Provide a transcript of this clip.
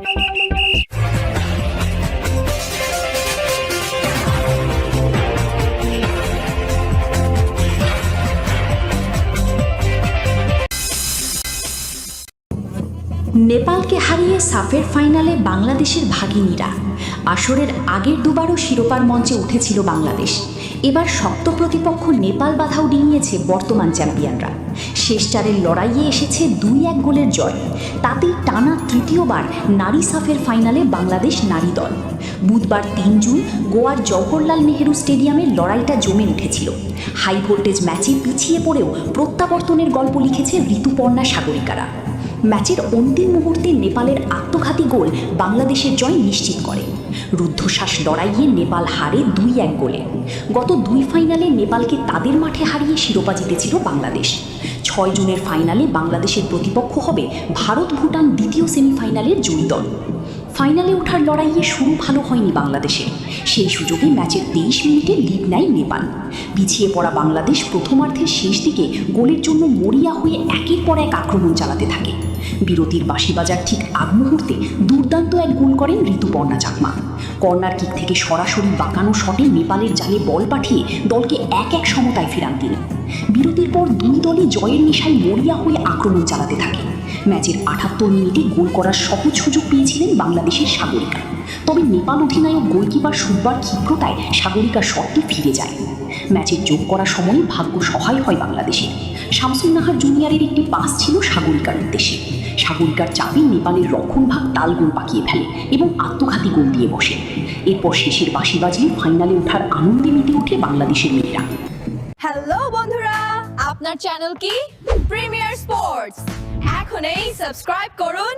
নেপালকে হারিয়ে সাফের ফাইনালে বাংলাদেশের ভাগিনীরা। আসরের আগের দুবারও শিরোপার মঞ্চে উঠেছিল বাংলাদেশ। এবার শক্ত প্রতিপক্ষ নেপাল বাধাও ডিঙিয়েছে বর্তমান চ্যাম্পিয়নরা। শেষ চারের লড়াইয়ে এসেছে 2-1 গোলের জয়। তাতেই টানা তৃতীয়বার নারী সাফের ফাইনালে বাংলাদেশ নারী দল। বুধবার 3 জুন গোয়ার জওহরলাল নেহেরু স্টেডিয়ামে লড়াইটা জমে উঠেছিল। হাই ভোল্টেজ ম্যাচে পিছিয়ে পড়েও প্রত্যাবর্তনের গল্প লিখেছে ঋতুপর্ণা সাগরিকারা। ম্যাচের অন্তিম মুহূর্তে নেপালের আত্মঘাতী গোল বাংলাদেশের জয় নিশ্চিত করে। রুদ্ধশ্বাস লড়াইয়ে নেপাল হারে 2-1 গোলে। গত 2 ফাইনালে নেপালকে তাদের মাঠে হারিয়ে শিরোপা জিতেছিল বাংলাদেশ। 6 জুনের ফাইনালে বাংলাদেশের প্রতিপক্ষ হবে ভারত ভুটান দ্বিতীয় সেমিফাইনালের জয়ী দল। ফাইনালে ওঠার লড়াইয়ে শুরু ভালো হয়নি বাংলাদেশের। সেই সুযোগে ম্যাচের 23 মিনিটে লিড নেয় নেপাল। পিছিয়ে পড়া বাংলাদেশ প্রথমার্ধের শেষ দিকে গোলের জন্য মরিয়া হয়ে একের পর এক আক্রমণ চালাতে থাকে। বিরতির বাঁশি বাজার ঠিক আগ মুহূর্তে দুর্দান্ত এক গোল করেন ঋতুপর্ণা চাকমা। কর্নার কিক থেকে সরাসরি বাঁকানো শটে নেপালের জালে বল পাঠিয়ে দলকে 1-1 সমতায় ফেরান তিনি। বিরতির পর দুই দলই জয়ের নেশায় মরিয়া হয়ে আক্রমণ চালাতে থাকে। ম্যাচের 78 মিনিটে গোল করার সহজ সুযোগ পেয়েছিলেন বাংলাদেশের সাগরিকা। তবে নেপাল অধিনায়ক গোলকিপার সুব্বার ক্ষিপ্রতায় সাগরিকার শটটি ফিরে যায়। ম্যাচের যোগ করার সময় ভাগ্য সহায় হয় বাংলাদেশের। শামসুন নাহার জুনিয়রের একটি পাস ছিল সাগরিকার উদ্দেশ্যে। সাগরিকার চাপে নেপালের রক্ষণভাগ তালগোল পাকিয়ে ফেলে এবং আত্মঘাতী গোল দিয়ে বসে। এরপর শেষের বাঁশি বাজলে ফাইনালে ওঠার আনন্দে মেতে ওঠে বাংলাদেশের মেয়েরা। হ্যালো বন্ধুরা, আপনার চ্যানেল কি প্রিমিয়ার স্পোর্টস। এখনই সাবস্ক্রাইব করুন